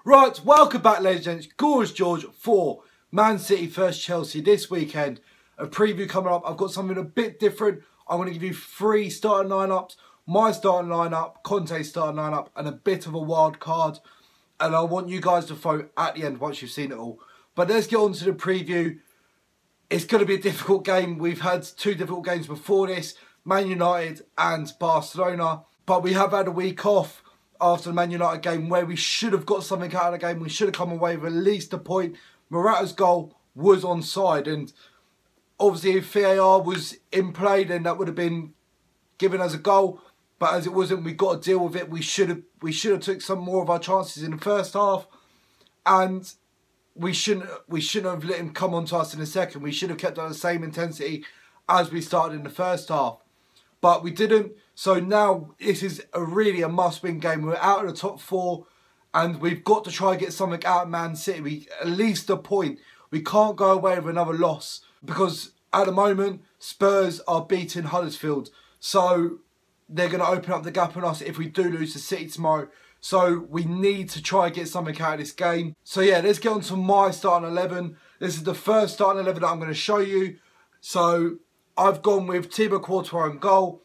Right, welcome back, ladies and gents. Gorgeous George for Man City vs Chelsea this weekend. A preview coming up. I've got something a bit different. I'm going to give you 3 starting lineups, my starting lineup, Conte's starting lineup, and a bit of a wild card. And I want you guys to vote at the end once you've seen it all. But let's get on to the preview. It's going to be a difficult game. We've had 2 difficult games before this, Man United and Barcelona. But we have had a week off after the Man United game where we should have got something out of the game. We should have come away with at least a point. Morata's goal was onside, and obviously if VAR was in play, then that would have been given as a goal. But as it wasn't, we got to deal with it. We should have took some more of our chances in the first half, and we shouldn't have let him come on to us in the second. We should have kept on the same intensity as we started in the first half. But we didn't. So now this is really a must-win game. We're out of the top 4 and we've got to try and get something out of Man City. At least a point. We can't go away with another loss because at the moment Spurs are beating Huddersfield. So they're going to open up the gap on us if we do lose to City tomorrow. So we need to try and get something out of this game. So yeah, let's get on to my starting 11. This is the first starting 11 that I'm going to show you. So I've gone with Thibaut Courtois in goal,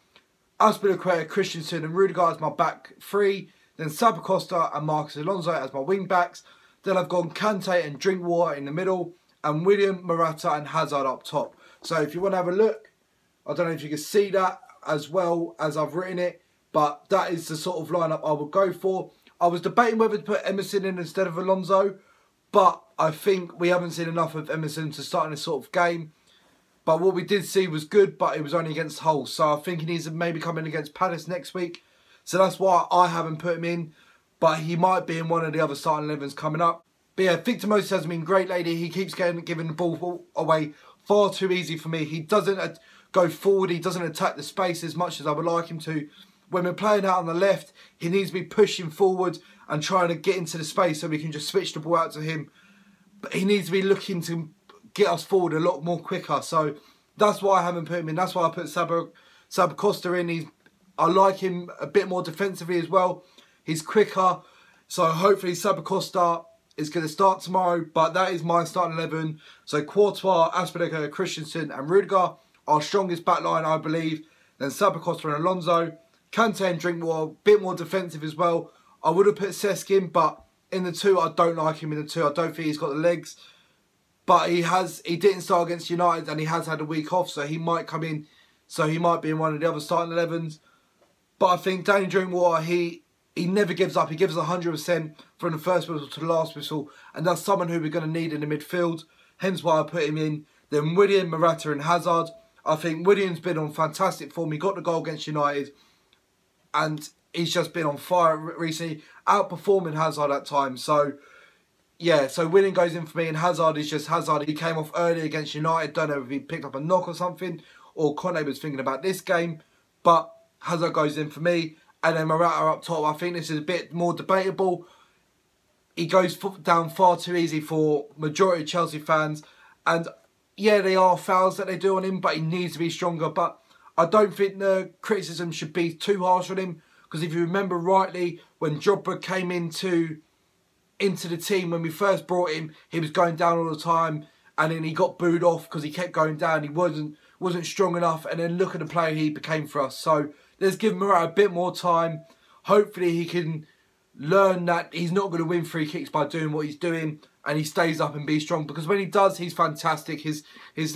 Azpilicueta, Christensen and Rudiger as my back 3. Then Sabah Costa and Marcos Alonso as my wing backs. Then I've gone Conte and Drinkwater in the middle. And William, Morata and Hazard up top. So if you want to have a look, I don't know if you can see that as well as I've written it. But that is the sort of lineup I would go for. I was debating whether to put Emerson in instead of Alonso. But I think we haven't seen enough of Emerson to start in this sort of game. But what we did see was good, but it was only against Hull. So I think he needs to maybe come in against Palace next week. So that's why I haven't put him in. But he might be in one of the other starting 11s coming up. But yeah, Victor Moses hasn't been great lately. He keeps giving the ball away far too easy for me. He doesn't go forward. He doesn't attack the space as much as I would like him to. When we're playing out on the left, he needs to be pushing forward and trying to get into the space so we can just switch the ball out to him. But he needs to be looking to get us forward a lot more quicker. So that's why I haven't put him in. That's why I put Sabah Costa in. I like him a bit more defensively as well. He's quicker. So hopefully Sabah Costa is going to start tomorrow. But that is my starting 11. So Courtois, Azpilicueta, Christensen and Rudiger. Our strongest back line, I believe. Then Sabah Costa and Alonso. Conte and Drinkwater, a bit more defensive as well. I would have put Cesc in, but in the 2, I don't like him in the 2. I don't think he's got the legs. But he didn't start against United and he has had a week off, so he might come in. So he might be in one of the other starting 11s. But I think Danny Drinkwater, he never gives up. He gives 100% from the first whistle to the last whistle. And that's someone who we're going to need in the midfield. Hence why I put him in. Then William, Morata and Hazard. I think William's been on fantastic form. He got the goal against United. And he's just been on fire recently. Outperforming Hazard at times. So yeah, so William goes in for me and Hazard is just Hazard. He came off early against United. Don't know if he picked up a knock or something. Or Conte was thinking about this game. But Hazard goes in for me. And then Morata up top. I think this is a bit more debatable. He goes down far too easy for majority of Chelsea fans. And yeah, they are fouls that they do on him. But he needs to be stronger. But I don't think the criticism should be too harsh on him. Because if you remember rightly, when Drogba came into the team, when we first brought him, he was going down all the time. And then he got booed off because he kept going down. He wasn't strong enough. And then look at the player he became for us. So let's give Morata a bit more time. Hopefully he can learn that he's not going to win free kicks by doing what he's doing. And he stays up and be strong. Because when he does, he's fantastic. His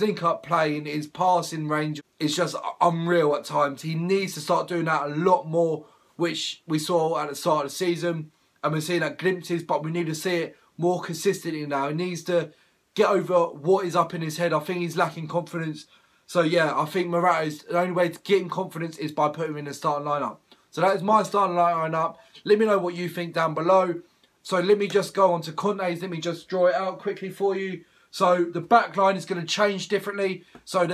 link-up play and his passing range is just unreal at times. He needs to start doing that a lot more, which we saw at the start of the season. And we're seeing that glimpses, but we need to see it more consistently now. He needs to get over what is up in his head. I think he's lacking confidence. So yeah, I think Morata is the only way to get him confidence is by putting him in the starting lineup. So that is my starting lineup. Let me know what you think down below. So let me just go on to Conte's. Let me just draw it out quickly for you. So the back line is going to change differently. So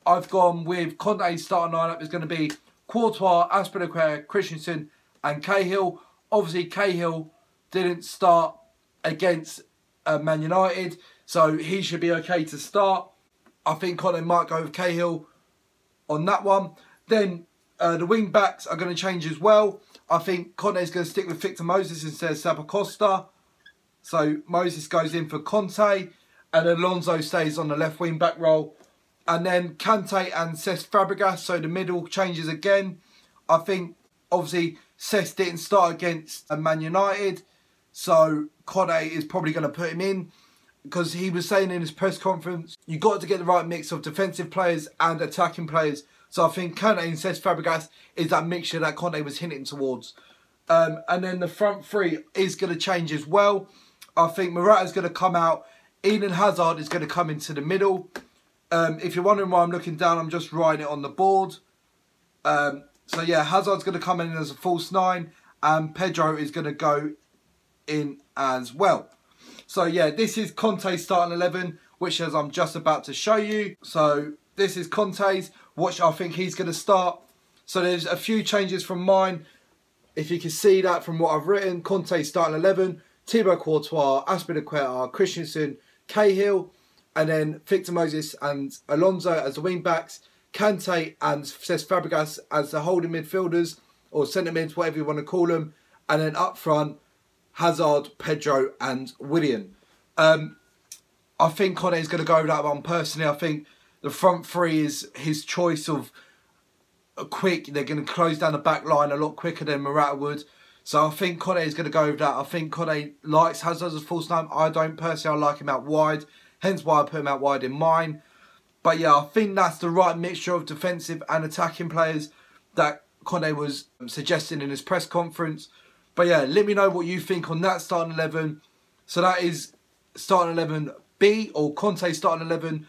I've gone with Conte's starting lineup is going to be Courtois, Azpilicueta, Christensen and Cahill. Obviously Cahill didn't start against Man United. So he should be okay to start. I think Conte might go with Cahill on that one. Then the wing backs are going to change as well. I think Conte is going to stick with Victor Moses instead of Sabah Costa. So Moses goes in for Conte, and Alonso stays on the left wing back role. And then Conte and Cesc Fabregas, so the middle changes again. I think, obviously, Cesc didn't start against Man United, so Conte is probably going to put him in, because he was saying in his press conference, you got to get the right mix of defensive players and attacking players. So I think Conte and Cesc Fabregas is that mixture that Conte was hinting towards. And then the front three is going to change as well. I think Morata's going to come out. Eden Hazard is going to come into the middle. If you're wondering why I'm looking down, I'm just writing it on the board. So yeah, Hazard's going to come in as a false 9, and Pedro is going to go in as well. So yeah, this is Conte's starting 11, which as I'm just about to show you. So this is Conte's, which I think he's going to start. So there's a few changes from mine. If you can see that from what I've written, Conte's starting 11, Thibaut Courtois, Azpilicueta, Christensen, Cahill, and then Victor Moses and Alonso as the wing backs, Conte and Cesc Fabregas as the holding midfielders, or centre mids, whatever you want to call them, and then up front, Hazard, Pedro and Willian. I think Conte is going to go with that one personally. I think the front three is his choice of a quick. They're going to close down the back line a lot quicker than Morata would. So I think Conte is going to go with that. I think Conte likes Hazard as a false 9. I don't personally. I like him out wide. Hence why I put him out wide in mine. But yeah, I think that's the right mixture of defensive and attacking players that Conte was suggesting in his press conference. But yeah, let me know what you think on that starting 11. So that is starting 11B, or Conte starting 11.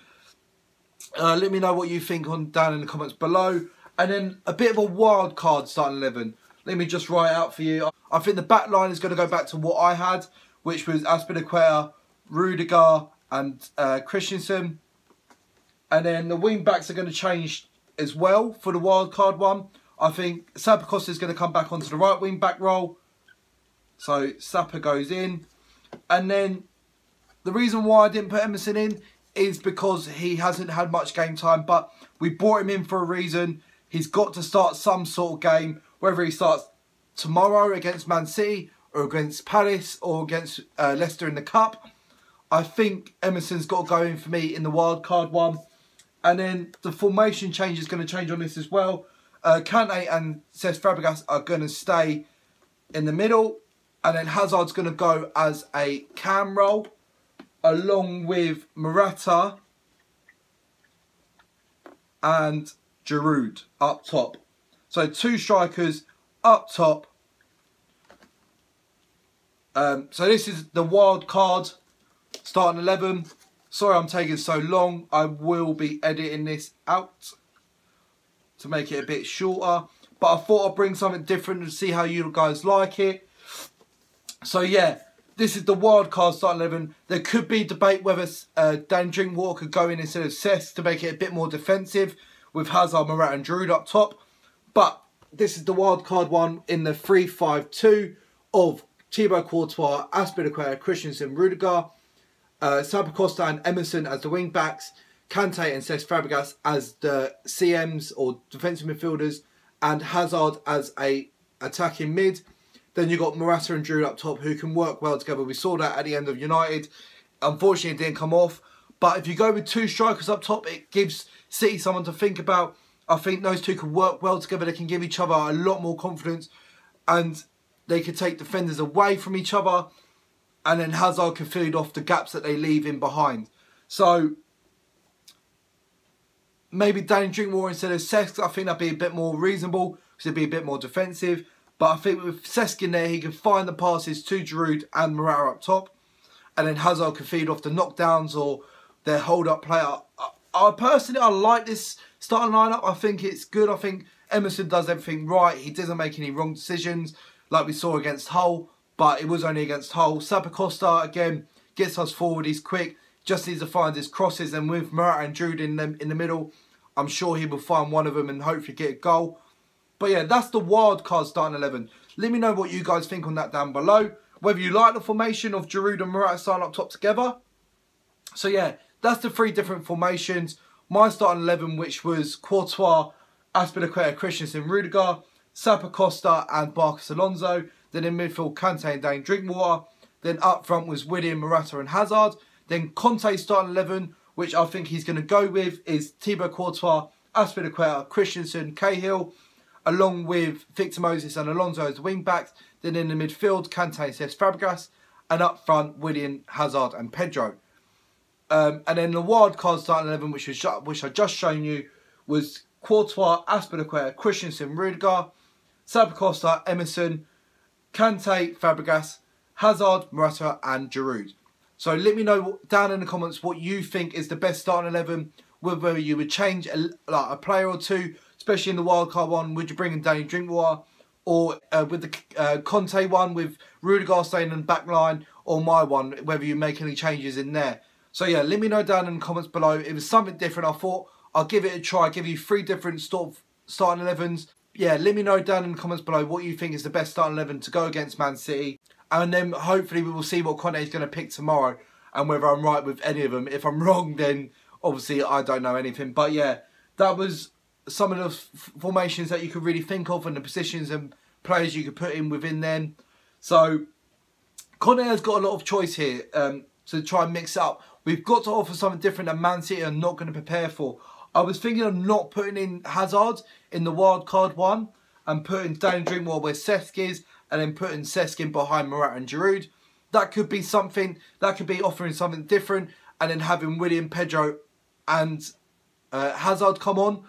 Let me know what you think down in the comments below. And then a bit of a wild card starting 11. Let me just write it out for you. I think the back line is going to go back to what I had, which was Azpilicueta, Rudiger and Christensen. And then the wing backs are going to change as well for the wild card one. I think Sapa Costa is going to come back onto the right wing back role. So Sapa goes in. And then the reason why I didn't put Emerson in is because he hasn't had much game time. But we brought him in for a reason. He's got to start some sort of game. Whether he starts tomorrow against Man City or against Palace or against Leicester in the Cup. I think Emerson's got to go in for me in the wild card one. And then the formation change is going to change on this as well. Conte and Cesc Fabregas are going to stay in the middle. And then Hazard's going to go as a cam role, along with Morata and Giroud up top. So 2 strikers up top. So this is the wild card starting 11. Sorry I'm taking so long. I will be editing this out to make it a bit shorter. But I thought I'd bring something different to see how you guys like it. So yeah, this is the wild card starting 11. There could be debate whether Dan Drinkwater could go in instead of Cesc to make it a bit more defensive with Hazard, Morata and Giroud up top. But this is the wild card one in the 3-5-2 of Thibaut Courtois, Azpilicueta, Christensen, Rudiger, Sapa Costa and Emerson as the wing backs, Conte and Cesc Fabregas as the CMs or defensive midfielders, and Hazard as a attacking mid. Then you've got Morata and Giroud up top who can work well together. We saw that at the end of United. Unfortunately, it didn't come off. But if you go with 2 strikers up top, it gives City someone to think about. I think those two can work well together. They can give each other a lot more confidence. And they could take defenders away from each other. And then Hazard can feed off the gaps that they leave in behind. So maybe Danny Drinkwater instead of Cesc. I think that'd be a bit more reasonable because it'd be a bit more defensive. But I think with Cesc in there, he can find the passes to Giroud and Morata up top. And then Hazard can feed off the knockdowns or their hold-up play. I like this starting lineup. I think it's good. I think Emerson does everything right. He doesn't make any wrong decisions like we saw against Hull. But it was only against Hull. Sapa Costa, again, gets us forward. He's quick. Just needs to find his crosses. And with Morata and Giroud in the middle, I'm sure he will find one of them and hopefully get a goal. But yeah, that's the wild card starting 11. Let me know what you guys think on that down below. Whether you like the formation of Giroud and Morata starting up top together. So yeah, that's the 3 different formations. My starting 11, which was Courtois, Azpilicueta, Christensen, Rudiger, Sapa Costa and Marcos Alonso. Then in midfield, Conte and Danny Drinkwater. Then up front was Willian, Morata and Hazard. Then Conte's starting 11, which I think he's going to go with, is Thibaut Courtois, Azpilicueta, Christensen, Cahill, along with Victor Moses and Alonso as the wing backs. Then in the midfield, Conte, Cesc Fabregas, and up front, Willian, Hazard and Pedro. And then the wildcard starting 11, which I just shown you, was Courtois, Azpilicueta, Christensen, Rudiger, Sapcosta, Emerson, Kante, Fabregas, Hazard, Morata and Giroud. So let me know down in the comments what you think is the best starting 11, whether you would change a player or two, especially in the wildcard one. Would you bring in Danny Drinkwater, or with the Conte one with Rudiger staying in the back line, or my one, whether you make any changes in there. So yeah, let me know down in the comments below. It was something different. I thought I'll give it a try, give you 3 different starting 11s. Yeah, let me know down in the comments below what you think is the best starting 11 to go against Man City. And then hopefully we will see what Conte is going to pick tomorrow and whether I'm right with any of them. If I'm wrong, then obviously I don't know anything. But yeah, that was some of the formations that you could really think of and the positions and players you could put in within them. So Conte has got a lot of choice here to try and mix it up. We've got to offer something different that Man City are not going to prepare for. I was thinking of not putting in Hazard in the wildcard one and putting Danny Drinkwater where Cesc is, and then putting Cesc in behind Morata and Giroud. That could be something, that could be offering something different, and then having Willian, Pedro and Hazard come on.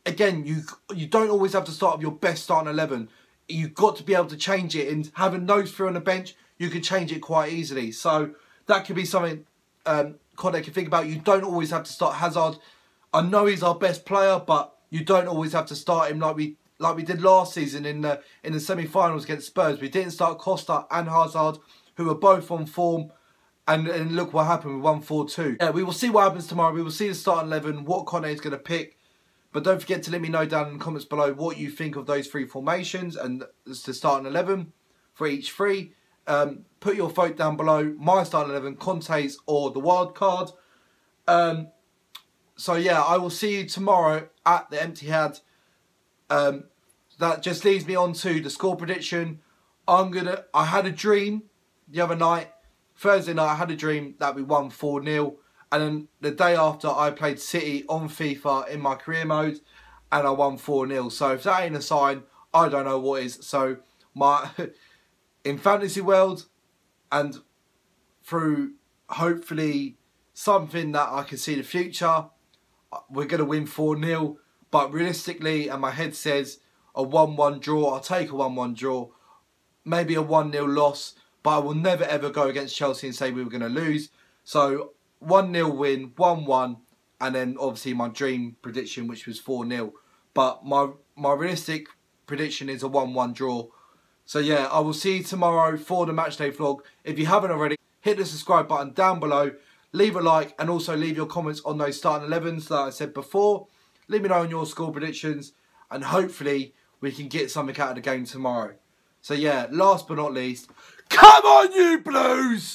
Again, you don't always have to start with your best starting 11. You've got to be able to change it, and having those 3 on the bench, you can change it quite easily. So that could be something Conte can think about. You don't always have to start Hazard. I know he's our best player, but you don't always have to start him like we did last season in the semi-finals against Spurs. We didn't start Costa and Hazard, who were both on form, and look what happened. We won 4-2. Yeah, we will see what happens tomorrow. We will see the starting 11, what Conte is going to pick. But don't forget to let me know down in the comments below what you think of those 3 formations and the starting 11 for each 3. Put your vote down below. My starting 11, Conte's or the wild card. So yeah, I will see you tomorrow at the Etihad. That just leads me on to the score prediction. I had a dream the other night, Thursday night. I had a dream that we won 4-0, and then the day after I played City on FIFA in my career mode, and I won 4-0. So if that ain't a sign, I don't know what is. So in fantasy world, and through hopefully something that I can see the future, we're going to win 4-0. But realistically, and my head says a 1-1 draw. I'll take a 1-1 draw. Maybe a 1-0 loss. But I will never ever go against Chelsea and say we were going to lose. So 1-0 win, 1-1. And then obviously my dream prediction, which was 4-0. But my realistic prediction is a 1-1 draw. So yeah, I will see you tomorrow for the matchday vlog. If you haven't already, hit the subscribe button down below. Leave a like and also leave your comments on those starting 11s that I said before. Let me know on your score predictions, and hopefully we can get something out of the game tomorrow. So yeah, last but not least, come on you Blues!